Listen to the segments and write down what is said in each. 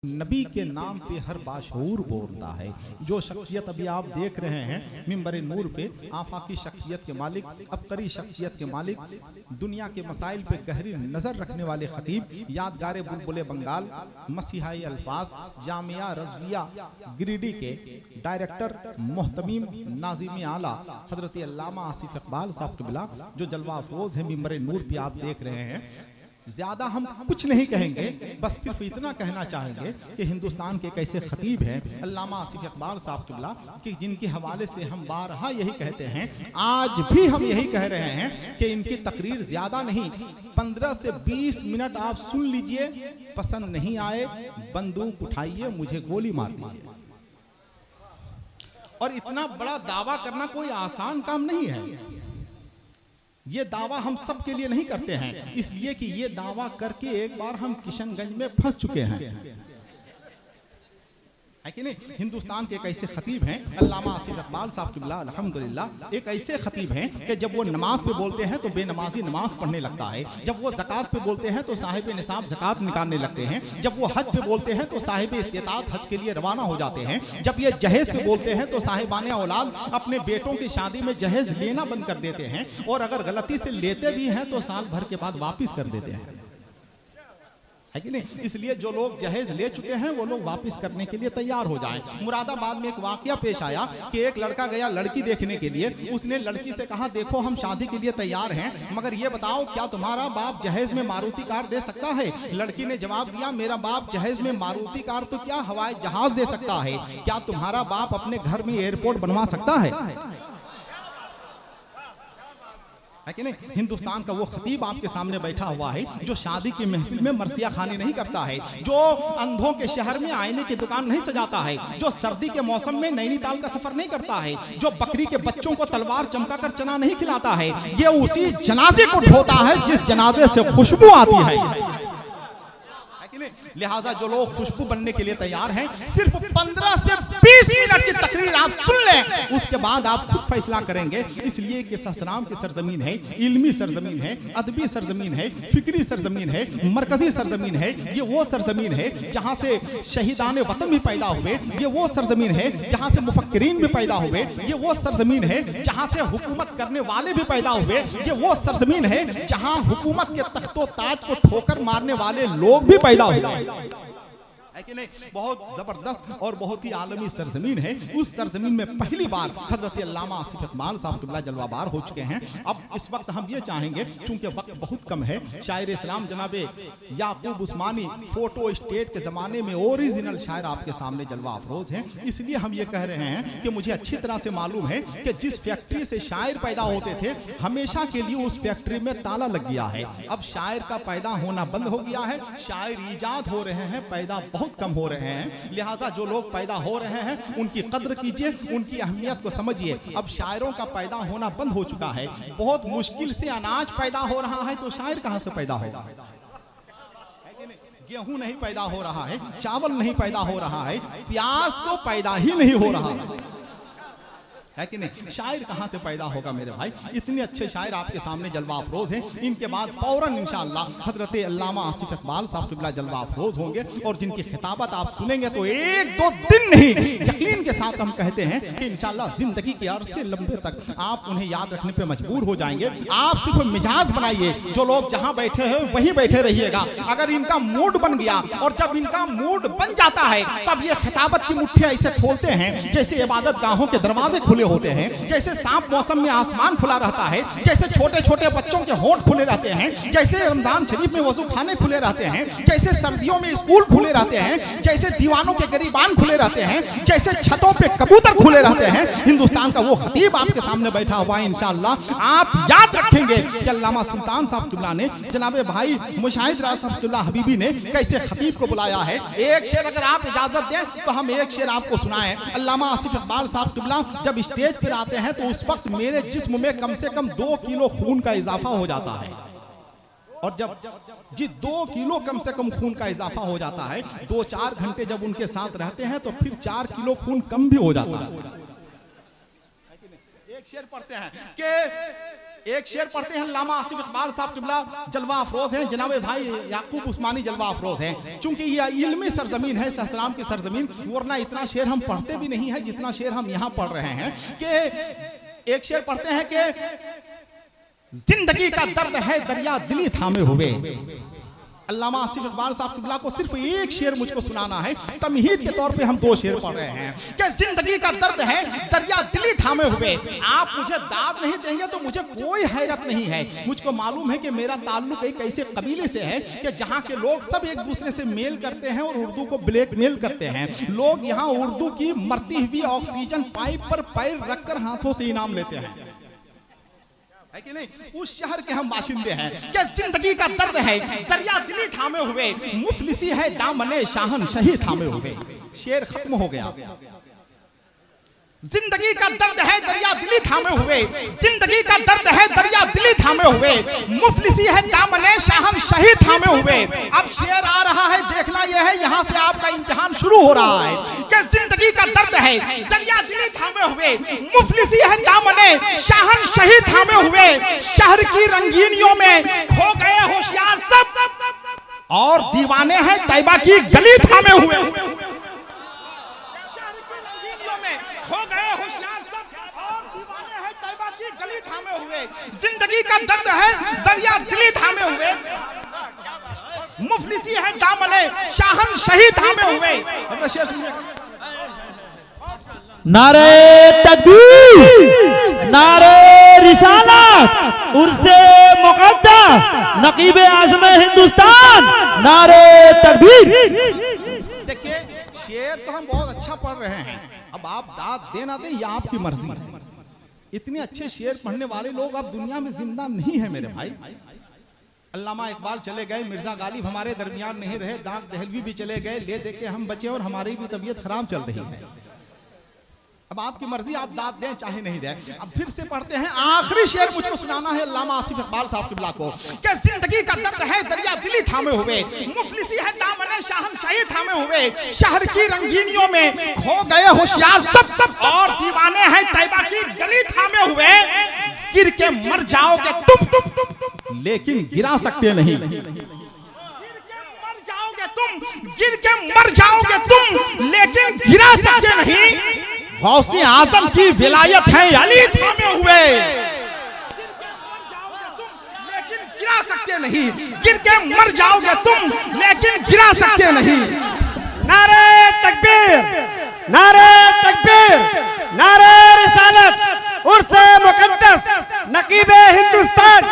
नबी के नाम पे हर बाशऊर बोलता है। जो शख्सियत अभी आप देख रहे हैं मिंबर नूर पे, आफाकी शख्सियत के मालिक, अबकरी शख्सियत के मालिक, दुनिया के मसाइल पे गहरी नजर रखने वाले खतीब, यादगार बुलबुल बंगाल, मसीहाई अल्फाज, जामिया रज़विया गिरिडीह के डायरेक्टर मोहतमीम नाज़िम आला हजरत अल्लामा आसिफ इकबाल साहब क़िबला, जो जलवा अफरोज है मिंबर नूर पे आप देख रहे हैं। ज्यादा हम कुछ नहीं कहेंगे, बस सिर्फ इतना कहना चाहेंगे कि हिंदुस्तान के एक ऐसे खतीब हैं अल्लामा आसिफ इकबाल साहब क़िबला कि जिनके हवाले से हम बारहा यही कहते हैं, आज भी हम यही कह रहे हैं कि इनकी तकरीर ज्यादा नहीं, 15 से 20 मिनट आप सुन लीजिए, पसंद नहीं आए बंदूक उठाइए, मुझे गोली मार दीजिए। और इतना बड़ा दावा करना कोई आसान काम नहीं है। ये दावा हम सब के लिए नहीं करते हैं, इसलिए कि ये दावा करके एक बार हम किशनगंज में फंस चुके हैं, है कि नहीं। हिंदुस्तान के एक ऐसे खतीब हैं अल्लामा आसिफ इकबाल साहब क़िबला, अल्हम्दुलिल्लाह एक ऐसे खतीब हैं कि जब वो नमाज पे बोलते हैं तो बेनमाजी नमाज पढ़ने लगता है, जब वो ज़कात पे बोलते हैं तो साहिब निसाब ज़कात निकालने लगते हैं, जब वो हज पे बोलते हैं तो साहिब इस्तिताअत हज के लिए रवाना हो जाते हैं, जब ये जहेज पे बोलते हैं तो साहिबाने औलाद अपने बेटों की शादी में जहेज लेना बंद कर देते हैं, और अगर गलती से लेते भी हैं तो साल भर के बाद वापिस कर देते हैं, है कि नहीं। इसलिए जो लोग जहेज ले चुके हैं वो लोग वापस करने के लिए तैयार हो जाएं। मुरादाबाद में एक वाकया पेश आया कि एक लड़का गया लड़की देखने के लिए, उसने लड़की से कहा देखो हम शादी के लिए तैयार हैं, मगर ये बताओ क्या तुम्हारा बाप जहेज में मारुति कार दे सकता है। लड़की ने जवाब दिया मेरा बाप जहेज में मारुति कार तो क्या हवाई जहाज दे सकता है, क्या तुम्हारा बाप अपने घर में एयरपोर्ट बनवा सकता है कि नहीं। हिंदुस्तान का वो खतीब आपके सामने बैठा हुआ है जो शादी की महफिल में मरसिया खानी नहीं करता है, जो अंधों के शहर में आईने की दुकान नहीं सजाता है, जो सर्दी के मौसम में नैनीताल का सफर नहीं करता है, जो बकरी के बच्चों को तलवार चमकाकर चना नहीं खिलाता है, ये उसी जनाजे को ढोता है जिस जनाजे से खुशबू आती है। लिहाजा जो लोग खुशबू बनने के लिए तैयार हैं, सिर्फ 15 से 20 मिनट की तकरीर आप सुन लें, उसके बाद आप खुद फैसला करेंगे। इसलिए कि ससराम की सरजमीन है, इल्मी सरजमीन है, अदबी सरजमीन है, फिक्री सरजमीन है, मरकजी सरजमीन है, ये वो सरजमीन है जहां से शहीदान वतन भी पैदा हुए, ये वो सरजमीन है जहां से मुफक्किरीन भी पैदा हुए, ये वो सरजमीन है जहां से हुकूमत करने वाले भी पैदा हुए, ये वो सरजमीन है जहां हुकूमत के तख्तो ताज को ठोकर मारने वाले लोग भी पैदा हुए, है कि नहीं। बहुत जबरदस्त और बहुत ही आलमी सरजमीन है। उस सरजमीन में पहली बार हजरत अल्लामा आसिफ इकबाल साहब क़िबला जलवाबार हो चुके हैं। अब इस वक्त हम ये चाहेंगे, चूंकि वक्त बहुत कम है, शायर इस्लाम जनाबे याकूब उस्मानी फोटो स्टेट के जमाने में ओरिजिनल शायर आपके सामने जलवा अफरोज हैं, इसलिए हम ये कह रहे हैं कि मुझे अच्छी तरह से मालूम है कि जिस फैक्ट्री से शायर पैदा होते थे हमेशा के लिए उस फैक्ट्री में ताला लग गया है। अब शायर का पैदा होना बंद हो गया है, शायर ईजाद हो रहे हैं, पैदा बहुत कम हो रहे हैं। लिहाजा जो लोग पैदा हो रहे हैं उनकी कद्र कीजिए, उनकी अहमियत को समझिए। अब शायरों का पैदा होना बंद हो चुका है, बहुत मुश्किल से अनाज पैदा हो रहा है, तो शायर कहां से पैदा होगा। गेहूं नहीं पैदा हो रहा है, चावल नहीं पैदा हो रहा है, प्याज तो पैदा ही नहीं हो रहा है कि नहीं। शायर कहां से पैदा होगा मेरे भाई। इतने अच्छे शायर आपके सामने जलवा अफरोज हैं, इनके बाद फौरन इंशाअल्लाह हजरत अल्लामा आसिफ इकबाल साहब क़िबला जलवा अफरोज होंगे, और जिनकी खिताबत आप सुनेंगे तो एक दो दिन नहीं, यकीन के साथ हम कहते हैं कि इंशाअल्लाह जिंदगी के अरसे लंबे तक आप उन्हें याद रखने पे मजबूर हो जाएंगे। आप सिर्फ मिजाज बनाइए, जो लोग जहां बैठे हैं वहीं बैठे रहिएगा। अगर इनका मूड बन गया, और जब इनका मूड बन जाता है तब ये खिताबत की मुट्ठी ऐसे खोलते हैं जैसे इबादत गाहों के दरवाजे खुले होते हैं, जैसे सांप मौसम में आसमान खुला रहता है, जैसे छोटे छोटे बच्चों के होंठ खुले रहते हैं, जैसे रमजान शरीफ में वजू खाने खुले रहते हैं, जैसे सर्दियों में स्कूल खुले रहते हैं, जैसे दीवानों के गिरीबान खुले रहते हैं, जैसे छतों पे कबूतर खुले रहते हैं। हिंदुस्तान का वो खतीब आपके सामने बैठा हुआ है, इंशाअल्लाह आप याद रखेंगे कि अल्लामा सुल्तान साहब क़िबला ने, जनाबे भाई मुशाहिद राज साहब क़िबला हबीबी ने कैसे खतीब को बुलाया है। एक शेर अगर आप इजाजत दें तो हम एक शेर आपको सुनाएं। अल्लामा आसिफ इकबाल साहब क़िबला जब स्टेज पर आते हैं तो उस वक्त मेरे जिस्म में कम से कम 2 किलो खून का इजाफा हो जाता है, और जब 2 किलो कम से कम खून का इजाफा हो जाता है, 2-4 घंटे जब उनके साथ रहते हैं तो फिर 4 किलो खून कम भी हो जाता है। एक शेर पढ़ते हैं कि एक शेर पढ़ते हैं अल्लामा आसिफ इकबाल साहब किबला, जलवा अफरोज हैं, जनाब भाई याकूब उस्मानी जलवा अफरोज हैं। चूंकि ये इल्मी सरजमीन है, सहसराम की सरजमीन, वरना इतना शेर हम पढ़ते भी नहीं है जितना शेर हम यहाँ पढ़ रहे हैं। कि एक शेर पढ़ते हैं कि जिंदगी का दर्द है दरिया दिली थामे हुए। अल्लामा आसिफ इकबाल साहब किबला को सिर्फ एक शेर मुझको सुनाना है, तमहीद के तौर पे हम 2 शेर पढ़ रहे हैं कि जिंदगी का दर्द है दरिया दिली थामे हुए। आप मुझे दाद नहीं देंगे तो मुझे कोई हैरत नहीं है। मुझको मालूम है कि मेरा ताल्लुक एक ऐसे कबीले से है कि जहाँ के लोग सब एक दूसरे से मेल करते हैं और उर्दू को ब्लैकमेल करते हैं। लोग यहाँ उर्दू की मरती हुई ऑक्सीजन पाइप पर पैर रखकर हाथों से इनाम लेते हैं, है कि नहीं? उस शहर के हम बाशिंदे हैं कि जिंदगी का दर्द है दरिया दिली थामे हुए, मुफलिसी है दामने शाहन शही थामे हुए। शेर खत्म हो गया। जिंदगी का दर्द है दरिया दिली थामे हुए, जिंदगी का दर्द है दरिया दिली थामे हुए, मुफलिसी है दामने शाहन शही थामे हुए। अब शेर आ रहा है, देखना यह है, यहाँ से आपका इम्तिहान शुरू हो रहा है कि जिंदगी का दर्द है दरिया दिली थामे हुए, मुफलिसी है दामने शाहन शही थामे हुए। शहर की रंगीनियों में खो गए होशियार सब और दीवाने हैं तैयबा की गली थामे हुए। हो गए होशियार सब और दीवाने हैं तैयबा की गली थामे हुए। जिंदगी का दर्द है दरिया दिली थामे हुए, मुफलिसी है दामने शाहन शही थामे हुए। नारे तकबीर, नारे रिसालत, उर्से मुक़द्दस, नकीबे आज़म हिंदुस्तान, नारे तकबीर। देखिए शेर तो हम बहुत अच्छा पढ़ रहे हैं, अब आप दाद दे ना दें ये आपकी मर्जी है। इतने अच्छे शेर पढ़ने वाले लोग अब दुनिया में जिंदा नहीं है मेरे भाई। अल्लामा इकबाल चले गए, मिर्जा गालिब हमारे दरमियान नहीं रहे, दाग दहलवी भी चले गए, ले दे के हम बचे और हमारी भी तबीयत खराब चल रही है। अब आपकी मर्जी, आप दाद दें चाहे नहीं दें। अब फिर से पढ़ते हैं, आखिरी शेर मुझको सुनाना है अल्लामा आसिफ इकबाल साहब किबला को कि जिंदगी का दर्द है दरिया दिली थामे हुए, मुफलिसी है दामने शाहन शही थामे हुए। शहर की रंगीनियों में खो गए होशियार सब और दीवाने हैं तैयबा की गली थामे हुए। गिर के मर जाओगे तुम लेकिन गिरा सकते नहीं, गिर के मर जाओगे तुम लेकिन गिरा सकते नहीं। गौसे आजम की विलायत है अली थामे हुए, लेकिन गिरा सकते नहीं। गिर के मर जाओगे तुम लेकिन गिरा सकते नहीं। नारे तकबीर, नारे तकबीर, नारे रिसालत, उर्से मुक़द्दस, नकीबे हिंदुस्तान।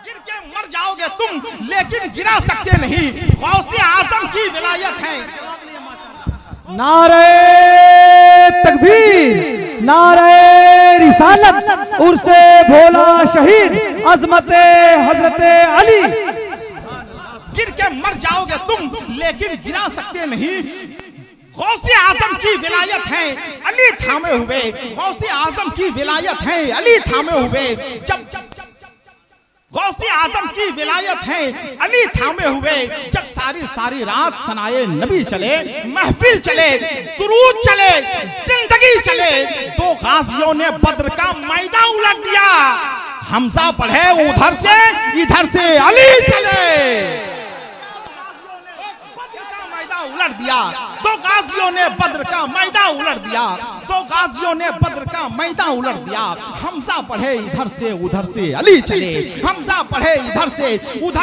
गिर के मर जाओगे तुम लेकिन गिरा सकते नहीं। गौसे आजम की विलायत है। नारे तकबीर, नारे रिसालत, उर्से भोला शहीद अजमते हजरते अली। गिर के मर जाओगे तुम लेकिन गिरा सकते नहीं। गौसे आजम की विलायत है अली थामे हुए, गौसे आजम की विलायत है अली थामे हुए। जब गौसे आजम की विलायत है अली थामे हुए। जब सारी सारी रात सनाए नबी चले, महफिल चले, दुरूद चले, जिंदगी चले। 2 गाजियों ने बद्र का मैदान उलट दिया। हमजा पढ़े इधर से अली चले। उलट दिया 2 गाजियों ने बद्र का मैदान उलट दिया। 2 गाजियों ने बद्र का मैदान उलट दिया। हमजा पढ़े इधर से अली चले, हमजा पढ़े इधर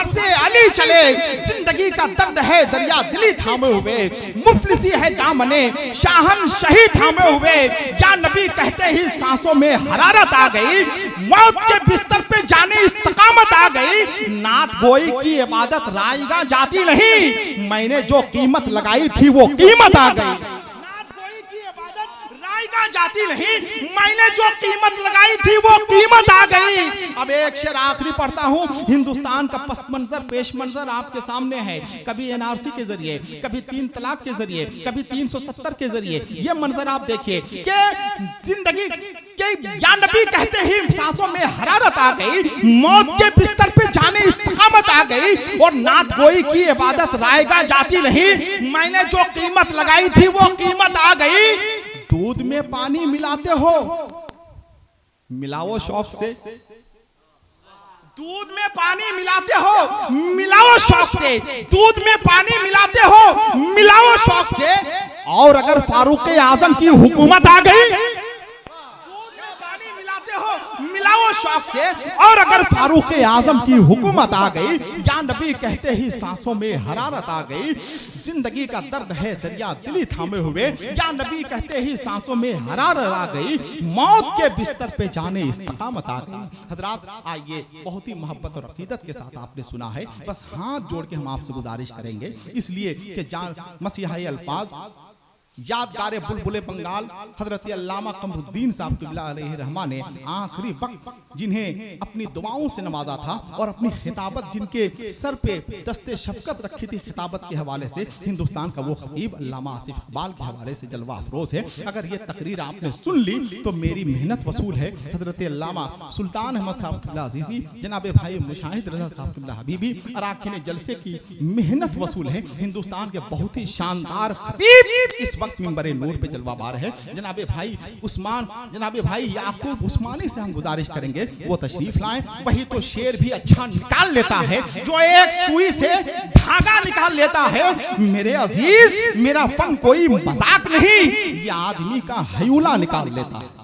से अली चले। जिंदगी का दर्द है दरिया दिली थामे हुए, मुफलिसी है दामने शाहन शही थामे हुए। या नबी कहते ही सांसों में हरारत आ गई, मौत के बिस्तर पे जाने इस्तकामत आ गई। नात गोई की इबादत रायगा जाती नहीं, मैंने जो कीमत लगाई थी वो कीमत आ गई। नात गोई की इबादत रायगा जाती नहीं, मैंने जो कीमत लगाई थी वो कीमत आ गई। अब एक शेर आखिरी पढ़ता हूँ। हिंदुस्तान का पस मंजर पेश मंजर आपके सामने है। कभी एनआरसी के जरिए, कभी 3 तलाक के जरिए, कभी 370 के जरिए। ये मंजर आप देखिए कि जिंदगी के या नबी कहते ही सांसों में हरारत आ गई, मौत के बिस्तर पे जाने इस्तकामत आ गई। और नात गोई की इबादत रायगा जाती नहीं, मैंने जो कीमत लगाई थी वो कीमत आ गई। दूध में पानी मिलाते हो, मिलाओ शौक से, दूध में पानी मिलाते हो, मिलाओ शौक से। दूध में पानी मिलाते हो, मिलाओ शौक से। और अगर फारूक आजम की हुकूमत आ गई, दूध में पानी मिलाते हो, मिलाओ शौक से। और अगर फारूक आजम की हुकूमत आ गई, या नबी कहते ही सांसों में हरारत आ गई। जिंदगी का दर्द है दरिया दिली थामे हुए, या नबी कहते ही सांसों में हरारत आ गई। मौत के बिस्तर पे जाने इस्तिकामत आ गई। हजरात आइए, बहुत ही मोहब्बत और अकीदत के साथ आपने सुना है, बस हाथ जोड़ के हम आपसे गुजारिश करेंगे, इसलिए कि जान मसीहाई अल्फाज यादगार बुलबुले बंगाल हजरत अल्लामा कमरुद्दीन साहब क़िबला अलैहिर्रहमा ने आखिरी वक्त जिन्हें अपनी दुआओं से नवाजा था और अपनी खिताबत जिनके सर पे दस्ते शफकत रखी थी खिताबत के हवाले से, हिंदुस्तान का वो खतीब अल्लामा आसिफ इकबाल के हवाले से जलवा अफरोज है। अगर ये तकरीर आपने सुन ली तो मेरी मेहनत वसूल है। हजरत अल्लामा सुल्तान अहमद साहब क़िबला अज़ीज़ी, जनाब भाई मुशाहिद रज़ा साहब क़िबला हबीबी अराकीन जलसे की मेहनत वसूल है। हिंदुस्तान के बहुत ही शानदार खतीब इस वक्त मिंबरे नूर पे जलवाबार है। जनाबे भाई उस्मान, जनाबे भाई याकूब उस्मानी से हम गुजारिश करेंगे वो तशरीफ लाएं। वही तो शेर भी अच्छा निकाल लेता है जो एक सुई से धागा निकाल लेता है। मेरे अजीज, मेरा फन कोई मजाक नहीं, ये आदमी का हयूला निकाल लेता है।